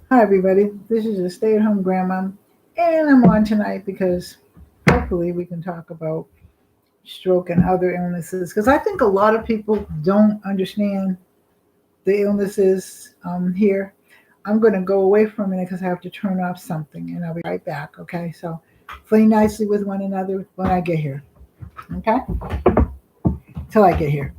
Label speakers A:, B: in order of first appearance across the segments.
A: Hi, everybody. This is a stay at home grandma, and I'm on tonight because hopefully we can talk about stroke and other illnesses. Because I think a lot of people don't understand the illnesses here. I'm going to go away for a minute because I have to turn off something, and I'll be right back. Okay, so play nicely with one another when I get here. Okay, till I get here.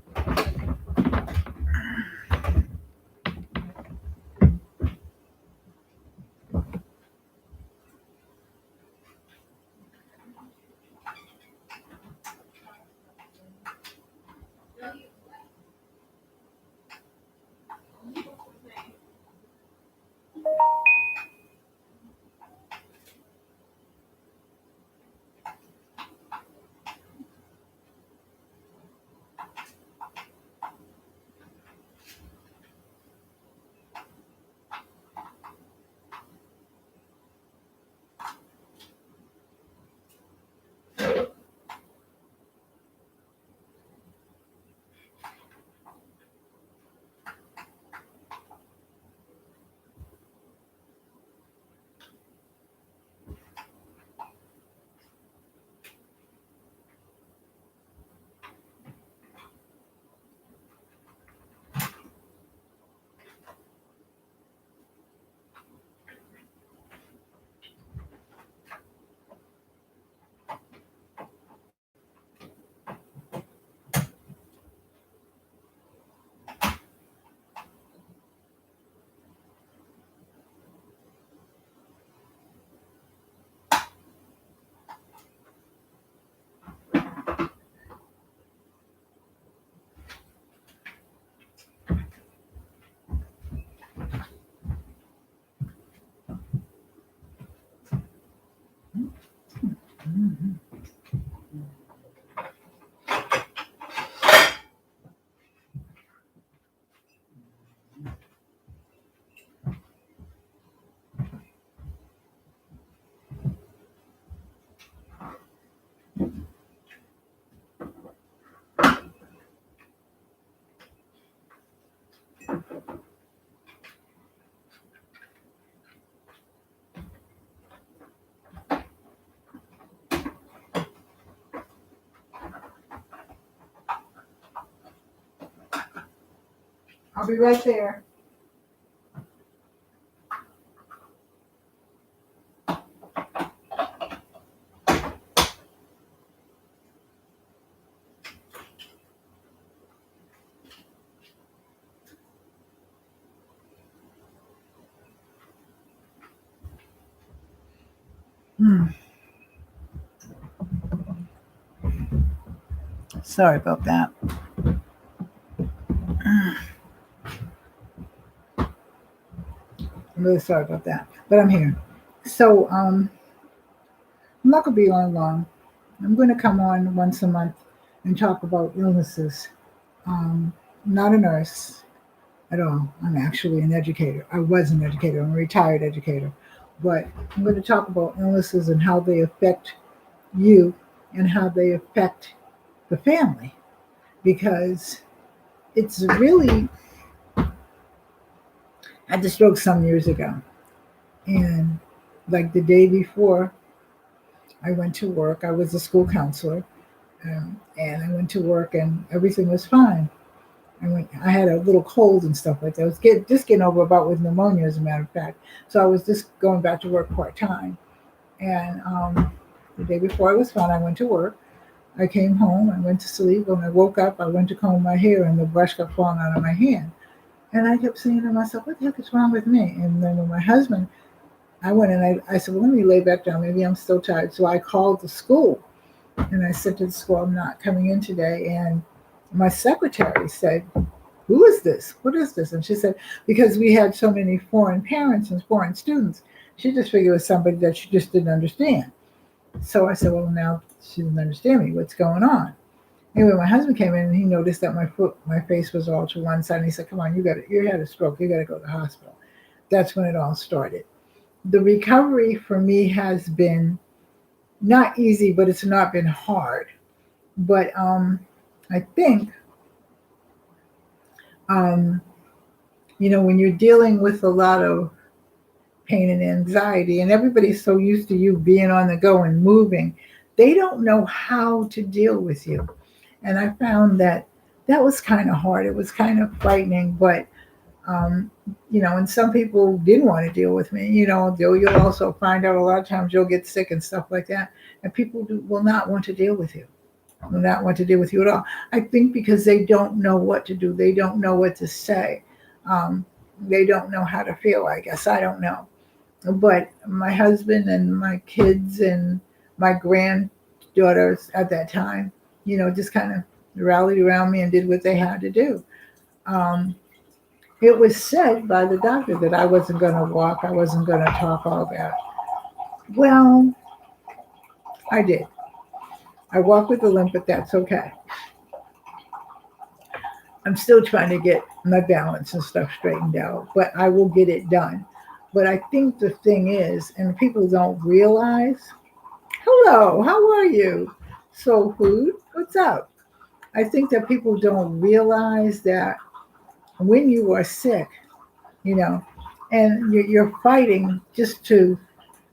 A: I'll be right there. Hmm. Sorry about that. I'm really sorry about that, but I'm here. So I'm not going to be on long. I'm going to come on once a month and talk about illnesses. I'm not a nurse at all. I'm actually an educator. I was an educator. I'm a retired educator. But I'm going to talk about illnesses and how they affect you and how they affect the family. Because it's really, I had the stroke some years ago. And like the day before I went to work, I was a school counselor. And I went to work and everything was fine. I had a little cold and stuff like that. I was just getting over about with pneumonia, as a matter of fact. So I was just going back to work part time. And the day before I was fine, I went to work. I came home. I went to sleep. When I woke up, I went to comb my hair, and the brush got falling out of my hand. And I kept saying to myself, "What the heck is wrong with me?" And then when my husband, I went and I said, "Well, let me lay back down. Maybe I'm still tired." So I called the school, and I said to the school, "I'm not coming in today." And my secretary said, "Who is this? What is this?" And she said, "Because we had so many foreign parents and foreign students, she just figured it was somebody that she just didn't understand." So I said, "Well, now she didn't understand me. What's going on?" Anyway, my husband came in and he noticed that my face was all to one side. And he said, "Come on, you had a stroke. You got to go to the hospital." That's when it all started. The recovery for me has been not easy, but it's not been hard. But I think um, when you're dealing with a lot of pain and anxiety, and everybody's so used to you being on the go and moving, they don't know how to deal with you. And I found that that was kind of hard. It was kind of frightening, but um, and some people didn't want to deal with me. You'll also find out a lot of times you'll get sick and stuff like that, and people will not want to deal with you. Will not want to deal with you at all. I think because they don't know what to do. They don't know what to say. They don't know how to feel. I guess I don't know. But my husband and my kids and my granddaughters at that time, just kind of rallied around me and did what they had to do. Um, it was said by the doctor that I wasn't going to walk, I wasn't going to talk, all that. Well, I did. I walk with a limp, but that's okay. I'm still trying to get my balance and stuff straightened out, but I will get it done. But I think the thing is, and people don't realize, hello, how are you? Soul Food, what's up? I think that people don't realize that when you are sick, you know, and you're fighting just to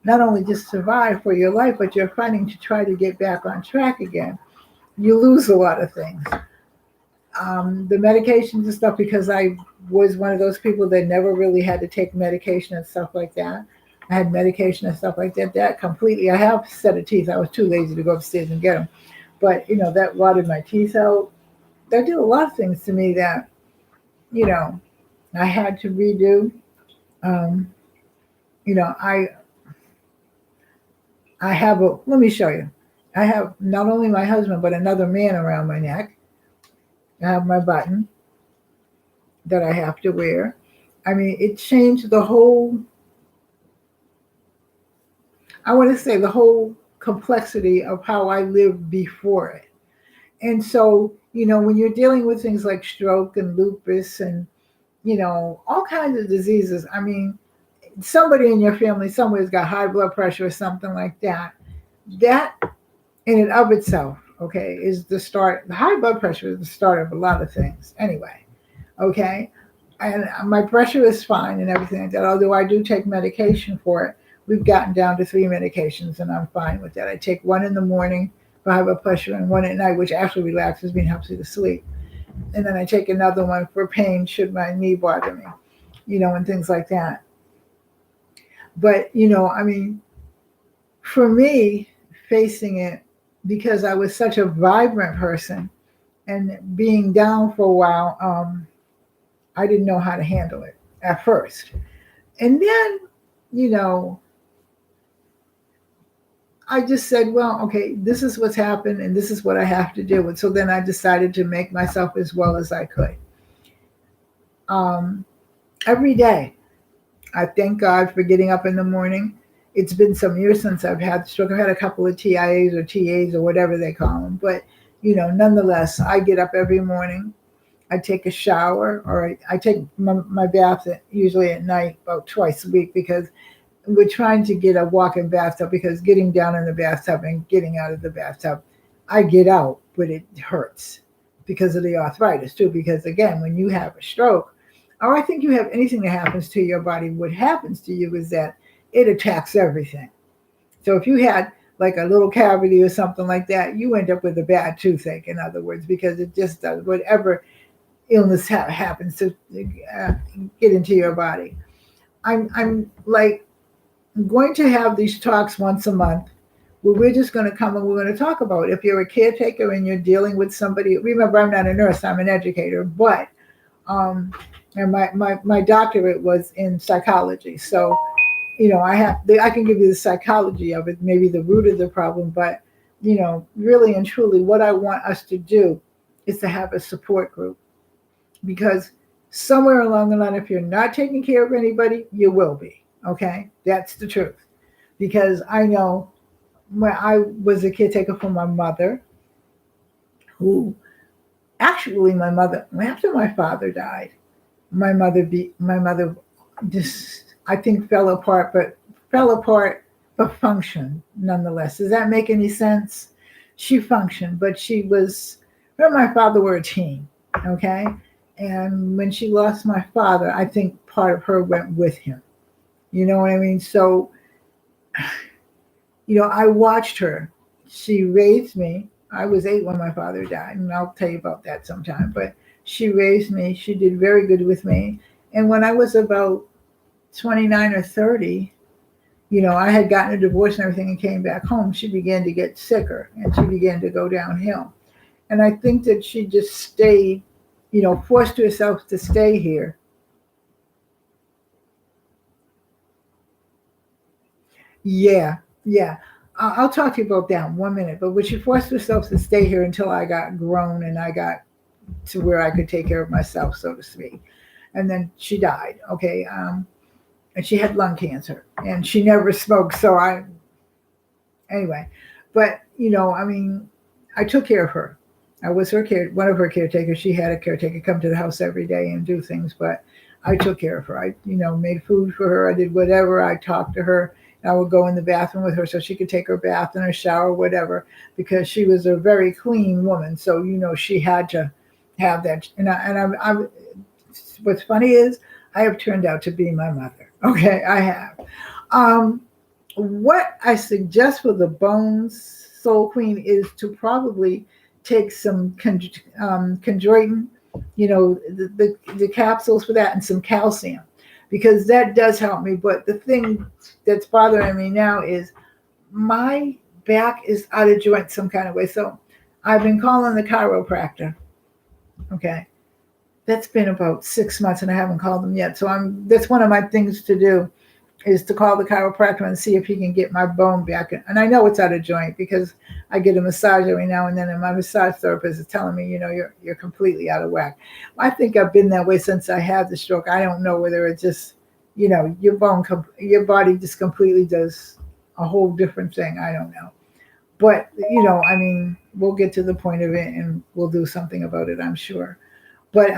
A: not only just survive for your life, but you're fighting to try to get back on track again. You lose a lot of things. The medications and stuff, because I was one of those people that never really had to take medication and stuff like that. I had medication and stuff like that. That completely, I have a set of teeth. I was too lazy to go upstairs and get them. But, that rotted my teeth out. That did a lot of things to me that, I had to redo. Um, I have let me show you. I have not only my husband, but another man around my neck. I have my button that I have to wear. I mean, it changed the whole, I want to say the whole complexity of how I lived before it. And so, when you're dealing with things like stroke and lupus and, all kinds of diseases, I mean, somebody in your family somewhere's got high blood pressure or something like that. That in and of itself, okay, is the start. The high blood pressure is the start of a lot of things anyway, okay? And my pressure is fine and everything like that, although I do take medication for it. We've gotten down to 3 medications and I'm fine with that. I take one in the morning for high blood pressure and one at night, which actually relaxes me and helps me to sleep. And then I take another one for pain should my knee bother me, and things like that. But, I mean, for me, facing it, because I was such a vibrant person and being down for a while, I didn't know how to handle it at first. And then, I just said, well, okay, this is what's happened and this is what I have to deal with. So then I decided to make myself as well as I could. Every day, I thank God for getting up in the morning. It's been some years since I've had stroke. I've had a couple of TIAs or TAs or whatever they call them. But, nonetheless, I get up every morning. I take a shower, or I take my bath usually at night about twice a week, because we're trying to get a walk-in bathtub, because getting down in the bathtub and getting out of the bathtub, I get out, but it hurts because of the arthritis too. Because again, when you have a stroke, or I think you have anything that happens to your body, what happens to you is that it attacks everything. So if you had like a little cavity or something like that, you end up with a bad toothache, in other words, because it just does whatever illness happens to get into your body. I'm like going to have these talks once a month where we're just going to come and we're going to talk about, if you're a caretaker and you're dealing with somebody. Remember, I'm not a nurse, I'm an educator, but and my doctorate was in psychology. So, I can give you the psychology of it, maybe the root of the problem, but, really and truly what I want us to do is to have a support group. Because somewhere along the line, if you're not taking care of anybody, you will be. Okay? That's the truth. Because I know when I was a caretaker for my mother, who actually after my father died, my mother just, I think, fell apart, but functioned nonetheless. Does that make any sense? She functioned, but her and my father were a team. Okay? And when she lost my father, I think part of her went with him. You know what I mean? So, I watched her. She raised me. I was 8 when my father died, and I'll tell you about that sometime. But she raised me. She did very good with me. And when I was about 29 or 30, I had gotten a divorce and everything and came back home. She began to get sicker and she began to go downhill. And I think that she just stayed, forced herself to stay here. Yeah, yeah. I'll talk to you about that in 1 minute. But when she forced herself to stay here until I got grown and I got to where I could take care of myself, so to speak. And then she died. Okay. And she had lung cancer and she never smoked. So anyway, but I took care of her. I was one of her caretakers. She had a caretaker come to the house every day and do things, but I took care of her. I, made food for her. I did whatever. I talked to her. I would go in the bathroom with her so she could take her bath and her shower, whatever, because she was a very clean woman. So, she had to have that. What's funny is I have turned out to be my mother. Okay, I have. What I suggest for the Bones Soul Queen is to probably take some chondroitin, the capsules for that, and some calcium, because that does help me. But the thing that's bothering me now is my back is out of joint some kind of way. So I've been calling the chiropractor. Okay. That's been about 6 months and I haven't called them yet. So that's one of my things to do, is to call the chiropractor and see if he can get my bone back. And I know it's out of joint because I get a massage every now and then, and my massage therapist is telling me, you're completely out of whack. I think I've been that way since I had the stroke. I don't know whether it's just, your body just completely does a whole different thing. I don't know. But, we'll get to the point of it and we'll do something about it, I'm sure. But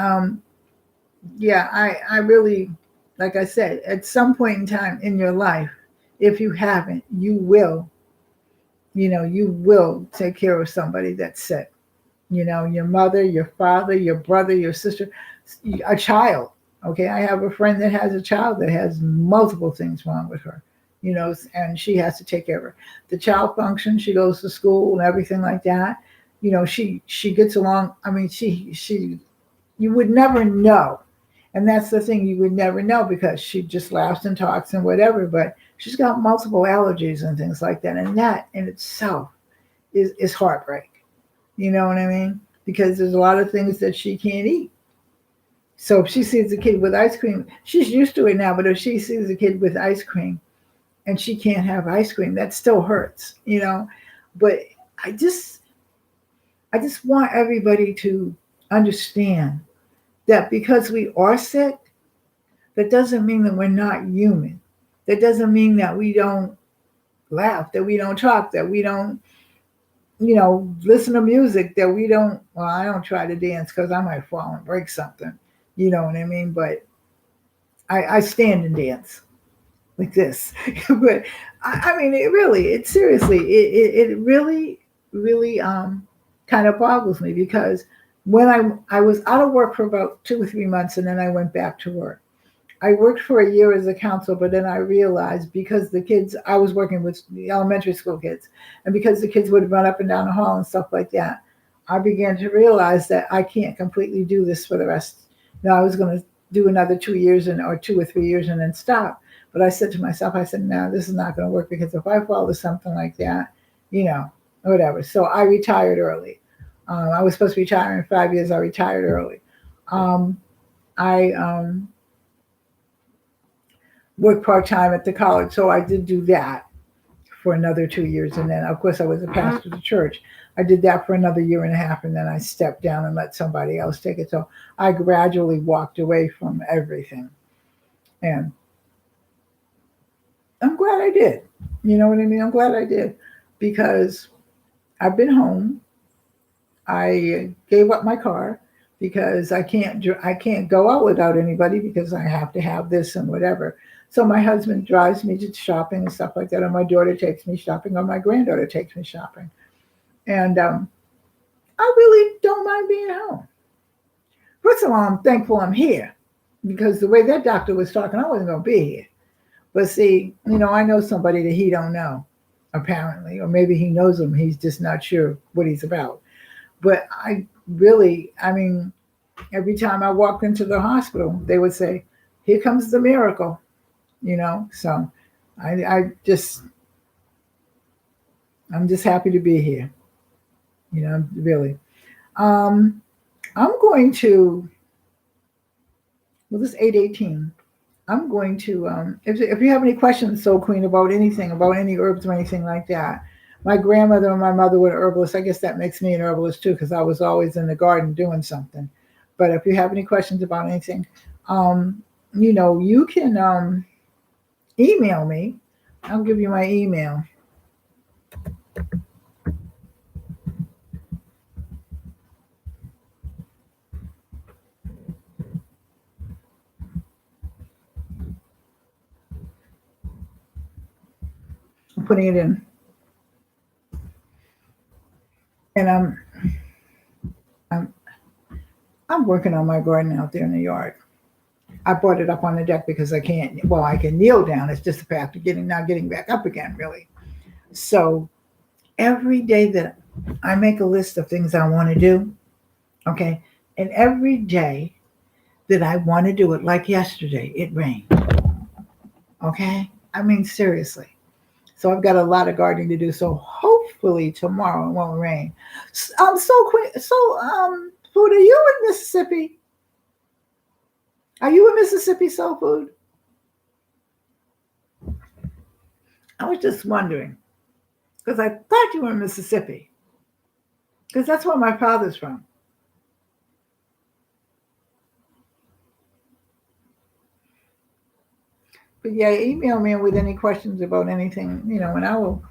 A: yeah, I really, like I said, at some point in time in your life, if you haven't, you will take care of somebody that's sick. Your mother, your father, your brother, your sister, a child. Okay, I have a friend that has a child that has multiple things wrong with her, and she has to take care of her. The child functions, she goes to school and everything like that. She gets along. I mean, she you would never know. And that's the thing, you would never know because she just laughs and talks and whatever, but she's got multiple allergies and things like that. And that in itself is heartbreak. You know what I mean? Because there's a lot of things that she can't eat. So if she sees a kid with ice cream, she's used to it now, but if she sees a kid with ice cream and she can't have ice cream, that still hurts, But I just want everybody to understand that because we are sick, that doesn't mean that we're not human. That doesn't mean that we don't laugh, that we don't talk, that we don't, listen to music, that we don't, well, I don't try to dance because I might fall and break something. You know what I mean? But I stand and dance like this. But I mean, it really, really kind of boggles me because when I was out of work for about 2 or 3 months and then I went back to work. I worked for a year as a counselor, but then I realized because I was working with the elementary school kids, and because the kids would run up and down the hall and stuff like that, I began to realize that I can't completely do this for the rest. I was going to do another 2 years or 2 or 3 years and then stop. But I said to myself, no, this is not going to work because if I fall to something like that, whatever. So I retired early. I was supposed to retire in 5 years. I retired early. I worked part-time at the college, so I did do that for another 2 years. And then, of course, I was a pastor of the church. I did that for another year and a half, and then I stepped down and let somebody else take it. So I gradually walked away from everything. And I'm glad I did. You know what I mean? I'm glad I did because I've been home. I gave up my car because I can't go out without anybody because I have to have this and whatever. So my husband drives me to shopping and stuff like that, or my daughter takes me shopping, or my granddaughter takes me shopping. And I really don't mind being home. First of all, I'm thankful I'm here because the way that doctor was talking, I wasn't going to be here. But see, I know somebody that he don't know, apparently, or maybe he knows him. He's just not sure what he's about. But I mean, every time I walked into the hospital, they would say, "Here comes the miracle," So I just, I'm just happy to be here, really. Um, I'm going to. Well, this is 8:18. I'm going to, if you have any questions, Soul Queen, about anything, about any herbs or anything like that. My grandmother and my mother were herbalists. I guess that makes me an herbalist too, because I was always in the garden doing something. But if you have any questions about anything, you can email me. I'll give you my email. I'm putting it in. And I'm I'm working on my garden out there in the yard. I brought it up on the deck because I can't. Well, I can kneel down. It's just a fact of getting back up again, really. So every day that I make a list of things I want to do, okay, and every day that I want to do it, like yesterday, it rained. Okay, I mean seriously. So I've got a lot of gardening to do. So hopefully tomorrow it won't rain. Food. Are you in Mississippi? Are you in Mississippi, Soul Food? I was just wondering because I thought you were in Mississippi because that's where my father's from. But yeah, email me with any questions about anything, and I will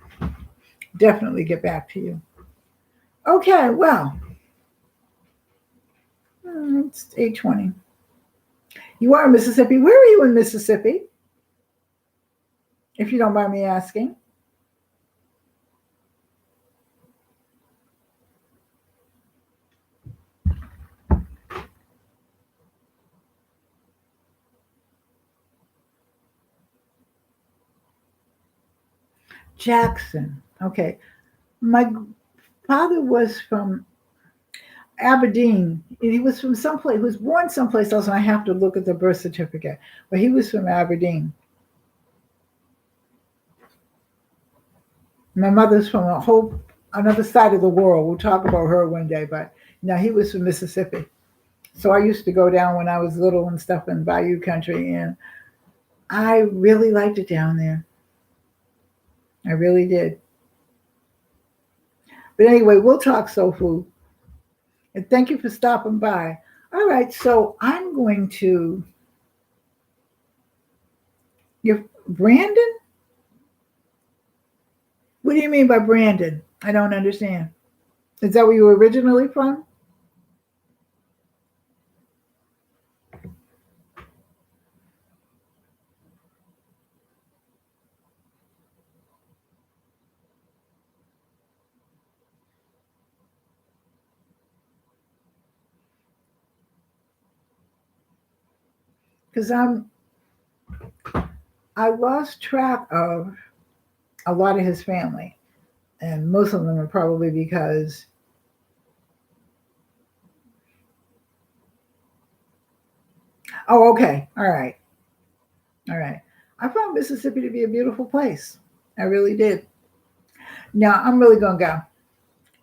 A: definitely get back to you. Okay, well, it's 8:20. You are in Mississippi. Where are you in Mississippi? If you don't mind me asking. Jackson. Okay. My father was from Aberdeen. He was from someplace. He was born someplace else, and I have to look at the birth certificate. But he was from Aberdeen. My mother's from another side of the world. We'll talk about her one day. But now he was from Mississippi. So I used to go down when I was little and stuff in Bayou Country, and I really liked it down there. I really did. But anyway, we'll talk soul food. And thank you for stopping by. All right, so I'm going to. You're Brandon? What do you mean by Brandon? I don't understand. Is that where you were originally from? Because I lost track of a lot of his family, and most of them are probably because oh, okay, all right. I found Mississippi to be a beautiful place. I really did. Now I'm really gonna go.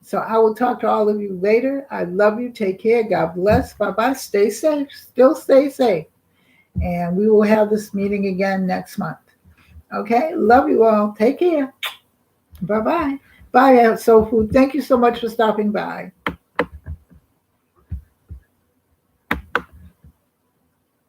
A: So I will talk to all of you later. I love you. Take care. God bless. Bye bye. Stay safe. Still stay safe. And we will have this meeting again next month. Okay. Love you all. Take care. Bye bye. Bye, Soul Food. Thank you so much for stopping by.